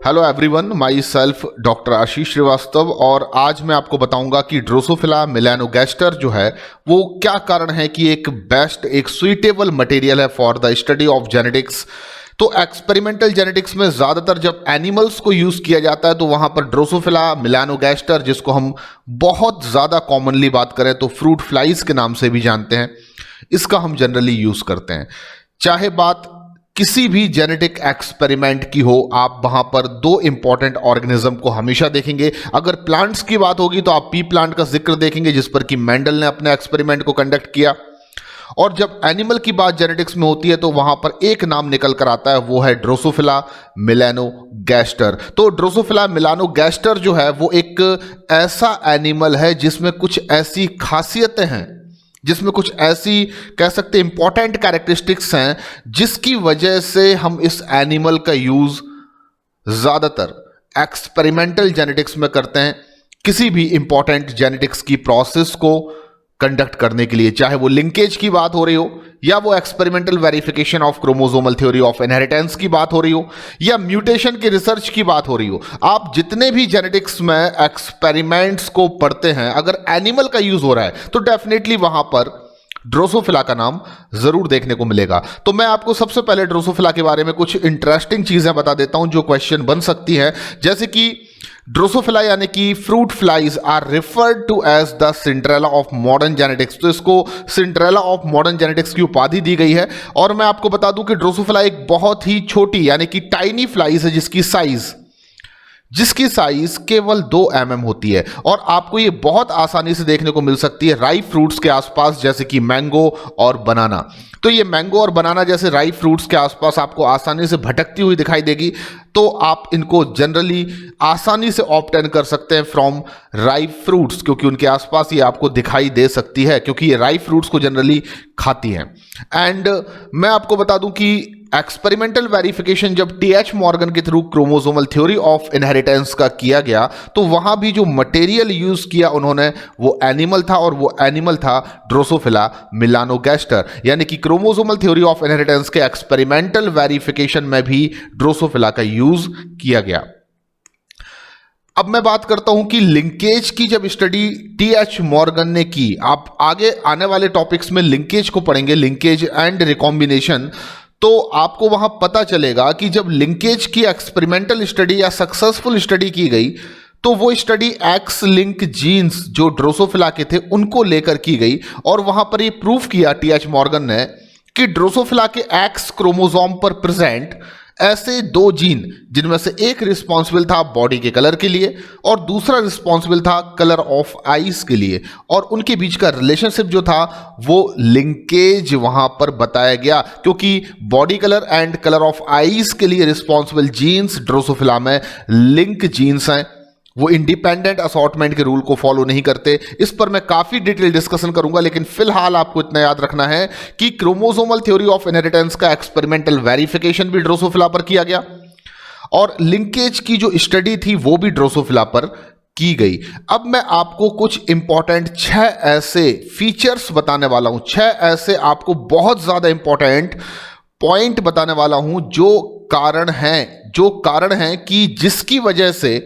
Hello everyone, myself doctor Ashish Shrivastava. और आज मैं आपको बताऊंगा कि ड्रोसोफिला मेलानोगैस्टर जो है वो क्या कारण है कि एक सुइटेबल मटेरियल है for the study of genetics. तो एक्सपेरिमेंटल जेनेटिक्स में ज़्यादातर जब एनिमल्स को यूज़ किया जाता है तो वहाँ पर ड्रोसोफिला मेलानोगैस्टर, जिसको हम बहुत ज़्यादा कॉमनली बात करें तो फ्रूट फ्लाइज के नाम से भी जानते हैं, इसका हम जनरली यूज़ करते हैं। चाहे बात किसी भी जेनेटिक एक्सपेरिमेंट की हो, आप वहां पर दो इंपॉर्टेंट ऑर्गेनिज्म को हमेशा देखेंगे। अगर प्लांट्स की बात होगी तो आप पी प्लांट का जिक्र देखेंगे, जिस पर कि मेंडल ने अपने एक्सपेरिमेंट को कंडक्ट किया। और जब एनिमल की बात जेनेटिक्स में होती है तो वहां पर एक नाम निकल कर आता है, वो है ड्रोसोफिला मेलानोगैस्टर। तो ड्रोसोफिला मेलानोगैस्टर जो है वो एक ऐसा एनिमल है जिसमें कुछ ऐसी खासियतें हैं, जिसमें कुछ ऐसी कह सकते इंपॉर्टेंट कैरेक्टरिस्टिक्स हैं जिसकी वजह से हम इस एनिमल का यूज ज्यादातर एक्सपेरिमेंटल जेनेटिक्स में करते हैं, किसी भी इंपॉर्टेंट जेनेटिक्स की प्रोसेस को कंडक्ट करने के लिए। चाहे वो लिंकेज की बात हो रही हो, या वो experimental verification of chromosomal theory of inheritance की बात हो रही हो, या म्यूटेशन की रिसर्च की बात हो रही हो। आप जितने भी जेनेटिक्स में एक्सपेरिमेंट्स को पढ़ते हैं, अगर एनिमल का यूज हो रहा है तो डेफिनेटली वहां पर ड्रोसोफिला का नाम जरूर देखने को मिलेगा। तो मैं आपको सबसे पहले ड्रोसोफिला के बारे में कुछ इंटरेस्टिंग चीजें बता देता हूं जो क्वेश्चन बन सकती है। जैसे कि ड्रोसोफिला यानी कि fruit flies are referred to as the Cinderella of modern genetics. तो इसको सिंड्रेला ऑफ मॉडर्न जेनेटिक्स की उपाधि दी गई है। और मैं आपको बता दूं कि ड्रोसोफिला एक बहुत ही छोटी यानी कि टाइनी फ्लाइज है जिसकी साइज केवल 2 mm होती है। और आपको ये बहुत आसानी से देखने को मिल सकती है राइप फ्रूट्स के आसपास, जैसे कि मैंगो और बनाना। तो ये मैंगो और बनाना जैसे राइप फ्रूट्स के आसपास आपको आसानी से भटकती हुई दिखाई देगी। तो आप इनको जनरली आसानी से ऑब्टेन कर सकते हैं फ्रॉम राइप फ्रूट्स, क्योंकि उनके आसपास ये आपको दिखाई दे सकती है, क्योंकि ये राइप फ्रूट्स को जनरली खाती हैं। एंड मैं आपको बता दूं कि एक्सपेरिमेंटल वेरिफिकेशन जब टीएच मॉर्गन के through chromosomal theory of inheritance का किया गया तो वहां भी जो मटेरियल यूज किया उन्होंने वो एनिमल था, और वो एनिमल था ड्रोसोफिला मेलानोगैस्टर। यानी कि क्रोमोसोमल थ्योरी ऑफ इनहेरिटेंस के एक्सपेरिमेंटल वेरिफिकेशन में भी ड्रोसोफिला का यूज किया गया। अब मैं बात करता हूं कि लिंकेज की जब स्टडी टीएच मॉर्गन ने की, आप आगे आने वाले टॉपिक्स में लिंकेज को पढ़ेंगे, लिंकेज एंड रिकॉम्बिनेशन। तो आपको वहां पता चलेगा कि जब लिंकेज की एक्सपेरिमेंटल स्टडी या सक्सेसफुल स्टडी की गई तो वो स्टडी एक्स लिंक जीन्स जो ड्रोसोफिला के थे उनको लेकर की गई। और वहां पर ये प्रूफ किया टीएच मॉर्गन ने कि ड्रोसोफिला के एक्स क्रोमोसोम पर प्रेजेंट ऐसे 2 जीन, जिनमें से एक रिस्पॉन्सिबल था बॉडी के कलर के लिए और दूसरा रिस्पॉन्सिबल था कलर ऑफ आईज के लिए, और उनके बीच का रिलेशनशिप जो था वो लिंकेज वहां पर बताया गया, क्योंकि body colour and colour of eyes के लिए रिस्पॉन्सिबल जीन्स ड्रोसोफिला में लिंक जीन्स हैं। वो इंडिपेंडेंट असॉर्टमेंट के रूल को फॉलो नहीं करते। इस पर मैं काफी डिटेल डिस्कशन करूंगा, लेकिन फिलहाल आपको इतना याद रखना है कि क्रोमोसोमल थ्योरी ऑफ इनहेरिटेंस का एक्सपेरिमेंटल वेरिफिकेशन भी ड्रोसोफिला पर किया गया, और लिंकेज की जो स्टडी थी वो भी ड्रोसोफिला पर की गई। अब मैं आपको कुछ इंपॉर्टेंट 6 ऐसे फीचर्स बताने वाला हूं, 6 ऐसे आपको बहुत ज्यादा इंपॉर्टेंट पॉइंट बताने वाला हूं जो कारण हैं कि जिसकी वजह से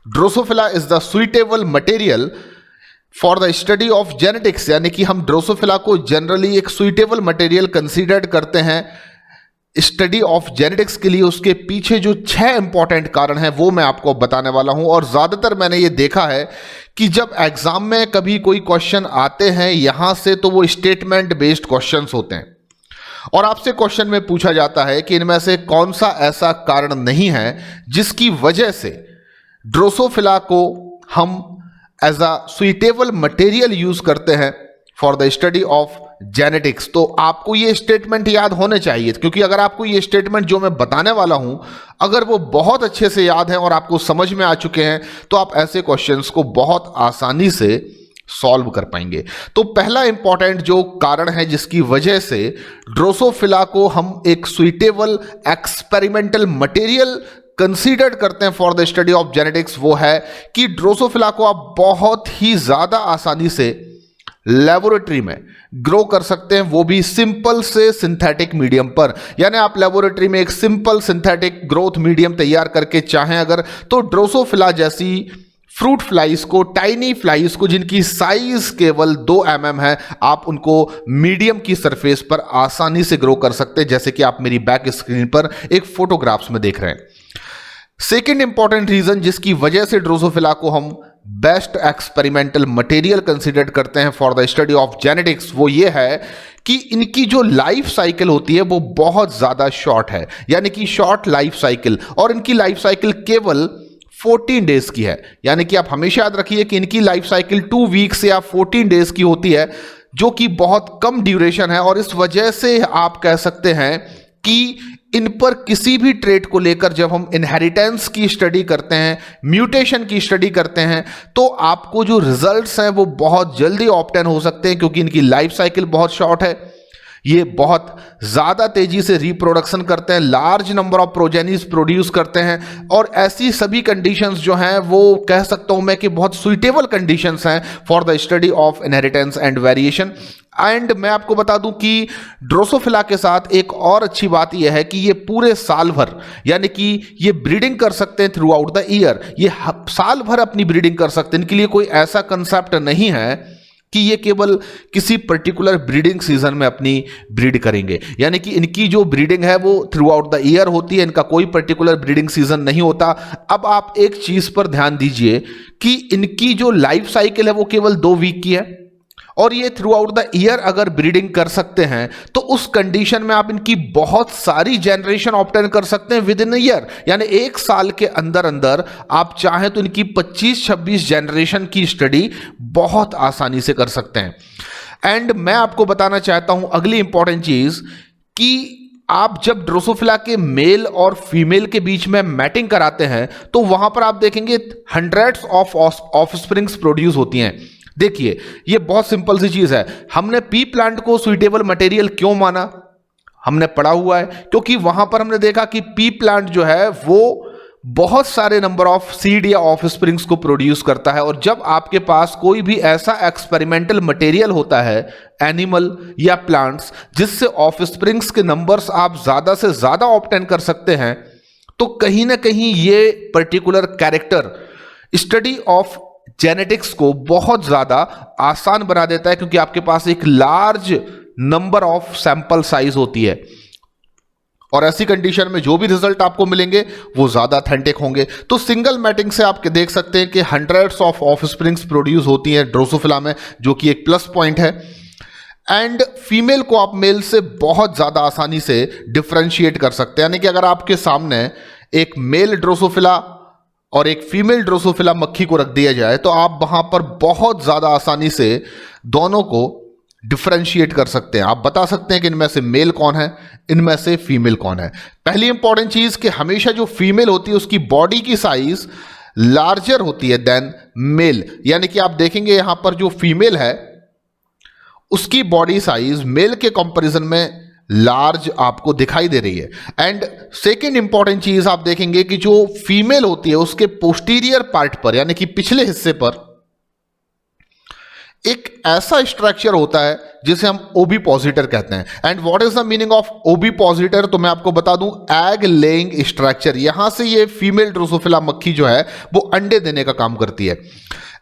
Drosophila is the suitable material for the study of genetics. यानी कि हम ड्रोसोफिला को जनरली एक सुइटेबल मटेरियल कंसीडर करते हैं स्टडी ऑफ जेनेटिक्स के लिए। उसके पीछे जो 6 इंपॉर्टेंट कारण हैं वो मैं आपको बताने वाला हूं। और ज्यादातर मैंने ये देखा है कि जब एग्जाम में कभी कोई क्वेश्चन आते हैं यहां से, तो वो स्टेटमेंट बेस्ड क्वेश्चंस होते हैं, और आपसे क्वेश्चन में पूछा जाता है कि इनमें से कौन सा ऐसा कारण नहीं है जिसकी वजह से ड्रोसोफिला को हम as a suitable material use करते हैं for the study of genetics. तो आपको ये स्टेटमेंट याद होने चाहिए, क्योंकि अगर आपको ये स्टेटमेंट जो मैं बताने वाला हूं अगर वो बहुत अच्छे से याद है और आपको समझ में आ चुके हैं तो आप ऐसे क्वेश्चंस को बहुत आसानी से सॉल्व कर पाएंगे। तो पहला इंपॉर्टेंट जो कारण है जिसकी वजह से ड्रोसोफिला को हम एक सुइटेबल एक्सपेरिमेंटल मटेरियल कंसीडर करते हैं for the study of genetics, वो है कि ड्रोसोफिला को आप बहुत ही ज्यादा आसानी से लेबोरेटरी में ग्रो कर सकते हैं, वो भी सिंपल से सिंथेटिक मीडियम पर। यानी आप लेबोरेटरी में एक सिंपल सिंथेटिक ग्रोथ मीडियम तैयार करके चाहें अगर, तो ड्रोसोफिला जैसी फ्रूट फ्लाइज को, टाइनी फ्लाइज को जिनकी साइज केवल 2 mm है, आप उनको मीडियम की सरफेस पर आसानी से ग्रो कर सकते हैं, जैसे कि आप मेरी बैक स्क्रीन पर एक फोटोग्राफ्स में देख रहे हैं। सेकेंड इंपॉर्टेंट रीजन जिसकी वजह से ड्रोसोफिला को हम बेस्ट एक्सपेरिमेंटल मटेरियल कंसिडर करते हैं for the study of genetics, वो ये है कि इनकी जो लाइफ साइकिल होती है वो बहुत ज्यादा शॉर्ट है, यानी कि शॉर्ट लाइफ साइकिल, और इनकी लाइफ साइकिल केवल 14 डेज की है। यानी कि आप हमेशा याद रखिए कि इनकी लाइफ साइकिल 2 वीक्स या 14 डेज की होती है, जो कि बहुत कम ड्यूरेशन है। और इस वजह से आप कह सकते हैं कि इन पर किसी भी ट्रेट को लेकर जब हम इनहेरिटेंस की स्टडी करते हैं, म्यूटेशन की स्टडी करते हैं, तो आपको जो रिजल्ट्स हैं वो बहुत जल्दी ऑब्टेन हो सकते हैं, क्योंकि इनकी लाइफ साइकिल बहुत शॉर्ट है। ये बहुत ज़्यादा तेजी से रिप्रोडक्शन करते हैं, large number of progenies produce करते हैं, और ऐसी सभी कंडीशंस जो हैं वो कह सकता हूं मैं कि बहुत सुइटेबल कंडीशंस हैं for the study of inheritance and variation. And मैं आपको बता दूं कि ड्रोसोफिला के साथ एक और अच्छी बात यह है कि ये पूरे साल भर, यानी कि ये ब्रीडिंग कर सकते हैं थ्रू आउट द ईयर, ये साल भर अपनी ब्रीडिंग कर सकते हैं। इनके लिए कोई ऐसा कंसेप्ट नहीं है कि ये केवल किसी पर्टिकुलर ब्रीडिंग सीजन में अपनी ब्रीड करेंगे, यानी कि इनकी जो ब्रीडिंग है वो थ्रू आउट द ईयर होती है, इनका कोई पर्टिकुलर ब्रीडिंग सीजन नहीं होता। अब आप एक चीज पर ध्यान दीजिए कि इनकी जो लाइफ साइकिल है वो केवल 2 वीक की है, और ये थ्रू आउट द ईयर अगर ब्रीडिंग कर सकते हैं तो उस कंडीशन में आप इनकी बहुत सारी जनरेशन ऑब्टेन कर सकते हैं विद इन ईयर। यानी 1 साल के अंदर अंदर आप चाहें तो इनकी 25-26 जनरेशन की स्टडी बहुत आसानी से कर सकते हैं। एंड मैं आपको बताना चाहता हूं अगली इंपॉर्टेंट चीज कि आप जब ड्रोसोफिला के मेल और फीमेल के बीच में मैटिंग कराते हैं तो वहां पर आप देखेंगे हंड्रेड्स ऑफ ऑफस्प्रिंग्स प्रोड्यूस होती हैं। देखिए ये बहुत सिंपल सी चीज है, हमने पी प्लांट को सुइटेबल मटेरियल क्यों माना, हमने पढ़ा हुआ है, क्योंकि वहां पर हमने देखा कि पी प्लांट जो है वो बहुत सारे नंबर ऑफ सीड या ऑफ स्प्रिंग्स को प्रोड्यूस करता है। और जब आपके पास कोई भी ऐसा एक्सपेरिमेंटल मटेरियल होता है, एनिमल या प्लांट्स, जिससे ऑफ स्प्रिंग्स के नंबर्स आप ज्यादा से ज्यादा ऑब्टेन कर सकते हैं, तो कहीं ना कहीं ये particular character study of genetics को बहुत ज्यादा आसान बना देता है, क्योंकि आपके पास एक large number of sample size होती है, और ऐसी कंडीशन में जो भी रिजल्ट आपको मिलेंगे वो ज्यादा ऑथेंटिक होंगे। तो सिंगल मैटिंग से आप देख सकते हैं कि हंड्रेड्स ऑफ ऑफस्प्रिंग्स प्रोड्यूस होती हैं ड्रोसोफिला में, जो कि एक प्लस पॉइंट है। एंड फीमेल को आप मेल से बहुत ज्यादा आसानी से डिफरेंशिएट कर सकते हैं, यानी कि अगर आपके सामने एक मेल ड्रोसोफिला और एक फीमेल ड्रोसोफिला मक्खी को रख दिया जाए तो आप वहां पर बहुत ज्यादा आसानी से दोनों को डिफरेंशिएट कर सकते हैं। आप बता सकते हैं कि इनमें से मेल कौन है, इनमें से फीमेल कौन है। पहली इंपॉर्टेंट चीज कि हमेशा जो फीमेल होती है उसकी बॉडी की साइज लार्जर होती है देन मेल, यानी कि आप देखेंगे यहां पर जो फीमेल है उसकी बॉडी साइज मेल के कंपैरिजन में लार्ज आपको दिखाई दे रही है। एंड सेकेंड इंपॉर्टेंट चीज आप देखेंगे कि जो फीमेल होती है उसके पोस्टीरियर पार्ट पर, यानी कि पिछले हिस्से पर एक ऐसा स्ट्रक्चर होता है जिसे हम ओविपोसिटर कहते हैं। And what is the meaning of ovipositor, तो मैं आपको बता दूं, एग लेइंग स्ट्रक्चर। यहां से ये फीमेल ड्रोसोफिला मक्खी जो है वो अंडे देने का काम करती है।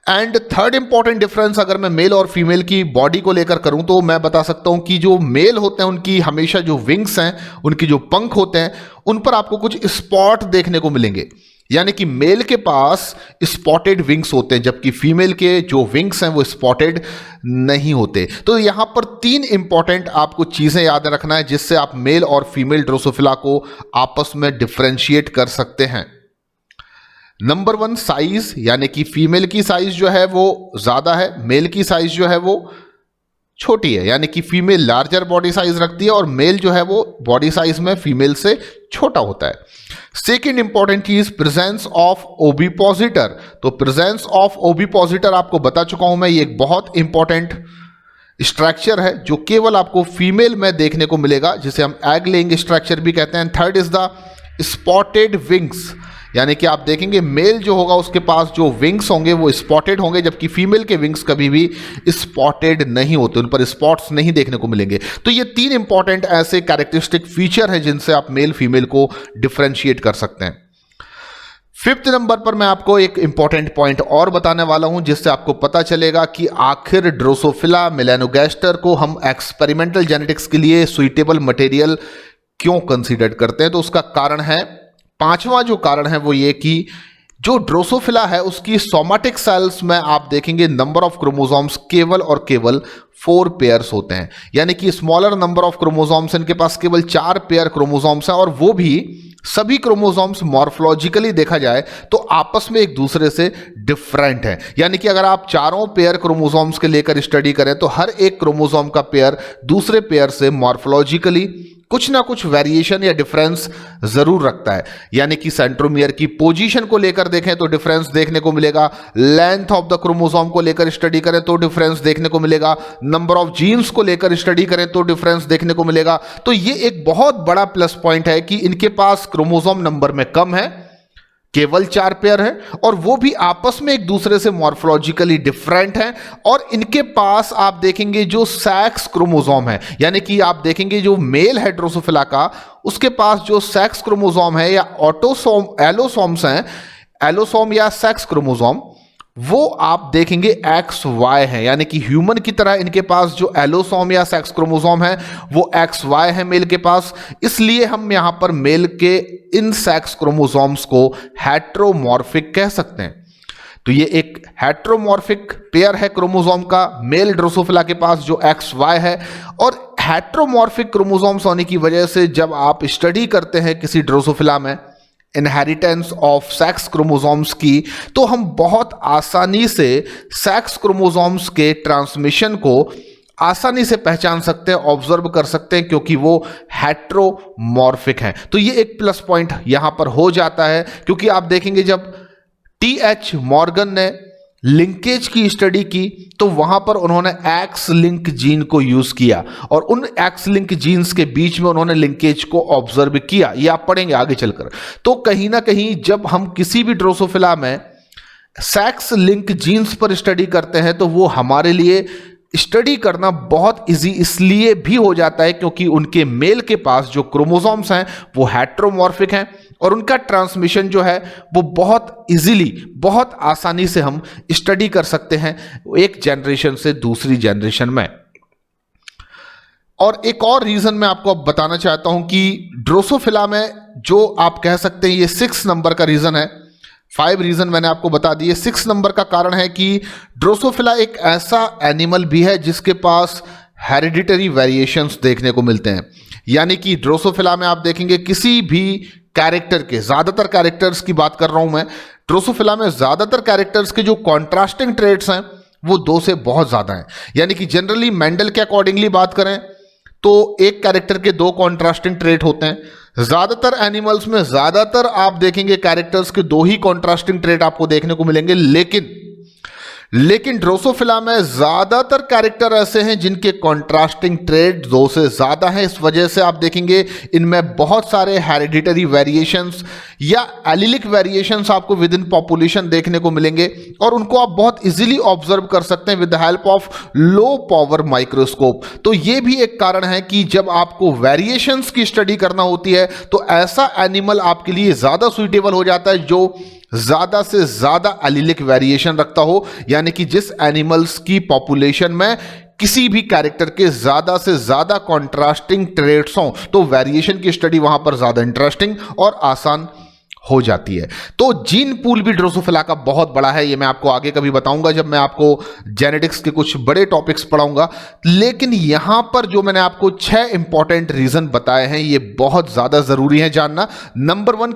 एंड थर्ड इंपॉर्टेंट डिफरेंस अगर मैं मेल और फीमेल की बॉडी को लेकर करूं तो मैं बता सकता हूं कि जो मेल होते हैं उनकी हमेशा जो विंग्स हैं, उनकी जो पंख होते हैं, उन पर आपको कुछ स्पॉट देखने को मिलेंगे, यानी कि मेल के पास स्पॉटेड विंग्स होते हैं जबकि फीमेल के जो विंग्स हैं वो स्पॉटेड नहीं होते। तो यहां पर 3 इंपॉर्टेंट आपको चीजें याद रखना है जिससे आप मेल और फीमेल ड्रोसोफिला को आपस में डिफरेंशिएट कर सकते हैं। नंबर 1 साइज, यानी कि फीमेल की साइज जो है वो ज्यादा है, मेल की साइज जो है वो छोटी है, यानी कि फीमेल लार्जर बॉडी साइज रखती है और मेल जो है वो बॉडी साइज में फीमेल से छोटा होता है। सेकेंड इंपॉर्टेंट चीज प्रेजेंस ऑफ ओविपोसिटर। तो प्रेजेंस ऑफ ओविपोसिटर आपको बता चुका हूं मैं, ये एक बहुत इंपॉर्टेंट स्ट्रक्चर है जो केवल आपको फीमेल में देखने को मिलेगा, जिसे हम एग लेइंग स्ट्रक्चर भी कहते हैं। Third is the spotted wings, यानी कि आप देखेंगे मेल जो होगा उसके पास जो विंग्स होंगे वो स्पॉटेड होंगे, जबकि फीमेल के विंग्स कभी भी स्पॉटेड नहीं होते, उन पर स्पॉट्स नहीं देखने को मिलेंगे। तो ये 3 इंपॉर्टेंट ऐसे कैरेक्टरिस्टिक फीचर हैं जिनसे आप मेल फीमेल को डिफरेंशिएट कर सकते हैं। 5th नंबर पर मैं आपको एक इंपॉर्टेंट पॉइंट और बताने वाला हूं जिससे आपको पता चलेगा कि आखिर ड्रोसोफिला मेलानोगास्टर को हम एक्सपेरिमेंटल जेनेटिक्स के लिए सुइटेबल मटेरियल क्यों कंसीडर करते हैं। तो उसका कारण है, 5वां जो कारण है वो ये कि जो ड्रोसोफिला है उसकी सोमैटिक सेल्स में आप देखेंगे नंबर ऑफ क्रोमोसोम्स केवल और केवल 4 पेयर्स होते हैं, यानी कि स्मॉलर नंबर ऑफ क्रोमोसोम्स, इनके पास केवल 4 पेयर क्रोमोसोम्स हैं, और वो भी सभी क्रोमोसोम्स मॉर्फोलॉजिकली देखा जाए तो आपस में एक दूसरे से डिफरेंट है। यानी कि अगर आप चारों पेयर क्रोमोसोम्स के लेकर स्टडी करें तो हर एक क्रोमोसोम का पेयर दूसरे पेयर से मॉर्फोलॉजिकली कुछ ना कुछ वेरिएशन या डिफरेंस जरूर रखता है। यानी कि सेंट्रोमियर की पोजीशन को लेकर देखें तो डिफरेंस देखने को मिलेगा, लेंथ ऑफ द क्रोमोसोम को लेकर स्टडी करें तो डिफरेंस देखने को मिलेगा, नंबर ऑफ जीन्स को लेकर स्टडी करें तो डिफरेंस देखने को मिलेगा। तो ये एक बहुत बड़ा प्लस पॉइंट है कि इनके पास क्रोमोसोम नंबर में कम है, केवल 4 पेयर है, और वो भी आपस में एक दूसरे से मॉर्फोलॉजिकली डिफरेंट है। और इनके पास आप देखेंगे जो सेक्स क्रोमोसोम है, यानी कि आप देखेंगे जो मेल है ड्रोसोफिला का, उसके पास जो सेक्स क्रोमोसोम है या ऑटोसोम एलोसोम्स हैं, एलोसोम या सेक्स क्रोमोसोम, वो आप देखेंगे XY है। यानी कि ह्यूमन की तरह इनके पास जो एलोसोम या सेक्स क्रोमोसोम है वो XY है मेल के पास। इसलिए हम यहां पर मेल के इन सेक्स क्रोमोसोम्स को हेट्रोमॉर्फिक कह सकते हैं। तो ये एक हेट्रोमॉर्फिक पेयर है क्रोमोसोम का मेल ड्रोसोफिला के पास जो XY है। और हेट्रोमॉर्फिक क्रोमोसोम्स होने की वजह से जब आप स्टडी करते हैं किसी ड्रोसोफिला में इनहेरिटेंस ऑफ सेक्स क्रोमोसोम्स की, तो हम बहुत आसानी से सेक्स क्रोमोसोम्स के ट्रांसमिशन को आसानी से पहचान सकते हैं, ऑब्जर्व कर सकते हैं, क्योंकि वो हेट्रोमॉर्फिक हैं। तो ये एक प्लस पॉइंट यहां पर हो जाता है, क्योंकि आप देखेंगे जब TH मॉर्गन ने लिंकेज की स्टडी की तो वहां पर उन्होंने एक्स लिंक जीन को यूज किया, और उन एक्स लिंक जीन्स के बीच में उन्होंने लिंकेज को ऑब्जर्व किया। ये आप पढ़ेंगे आगे चलकर। तो कहीं ना कहीं जब हम किसी भी ड्रोसोफिला में सेक्स लिंक जीन्स पर स्टडी करते हैं तो वो हमारे लिए स्टडी करना बहुत इजी इसलिए भी हो जाता है क्योंकि उनके मेल के पास जो क्रोमोसोम्स हैं वो हेट्रोमॉर्फिक हैं, और उनका ट्रांसमिशन जो है वो बहुत इजीली, बहुत आसानी से हम स्टडी कर सकते हैं एक जनरेशन से दूसरी जनरेशन में। और एक और रीजन मैं आपको अब बताना चाहता हूं कि ड्रोसोफिला में जो आप कह सकते हैं ये 6 नंबर का रीजन है। 5 रीजन मैंने आपको बता दिए। 6 नंबर का कारण है कि ड्रोसोफिला एक ऐसा एनिमल भी है जिसके पास हेरिडिटरी वेरिएशंस देखने को मिलते हैं। यानी कि ड्रोसोफिला में आप देखेंगे किसी भी कैरेक्टर के, ज्यादातर कैरेक्टर्स की बात कर रहा हूं मैं, ड्रोसोफिला में ज्यादातर कैरेक्टर्स के जो कॉन्ट्रास्टिंग ट्रेट्स हैं वो 2 से बहुत ज्यादा हैं। यानी कि जनरली मेंडल के अकॉर्डिंगली बात करें तो एक कैरेक्टर के 2 कॉन्ट्रास्टिंग ट्रेट होते हैं। ज्यादातर एनिमल्स में ज्यादातर आप देखेंगे कैरेक्टर्स के 2 ही कॉन्ट्रास्टिंग ट्रेट आपको देखने को मिलेंगे, लेकिन ड्रोसोफिला में ज्यादातर कैरेक्टर ऐसे हैं जिनके कॉन्ट्रास्टिंग ट्रेट 2 से ज्यादा हैं। इस वजह से आप देखेंगे इनमें बहुत सारे हेरिडिटरी वेरिएशंस या एलिलिक वेरिएशंस आपको विद इन पॉपुलेशन देखने को मिलेंगे, और उनको आप बहुत इजीली ऑब्जर्व कर सकते हैं with the help of low power microscope. तो ये भी एक कारण है कि जब आपको वेरिएशंस की स्टडी करना होती है तो ऐसा एनिमल आपके लिए ज्यादा सुइटेबल हो जाता है जो ज्यादा से ज्यादा एलिलिक वेरिएशन रखता हो। यानी कि जिस एनिमल्स की पॉपुलेशन में किसी भी कैरेक्टर के ज्यादा से ज्यादा कॉन्ट्रास्टिंग ट्रेट्स हों तो वेरिएशन की स्टडी वहां पर ज्यादा इंटरेस्टिंग और आसान हो जाती है। तो जीन पूल भी ड्रोसोफिला का बहुत बड़ा है, ये मैं आपको आगे कभी बताऊंगा जब मैं आपको जेनेटिक्स के कुछ बड़े टॉपिक्स पढ़ाऊंगा। लेकिन यहां पर जो मैंने आपको 6 इंपॉर्टेंट रीजन बताए हैं ये बहुत ज्यादा जरूरी है जानना। नंबर 1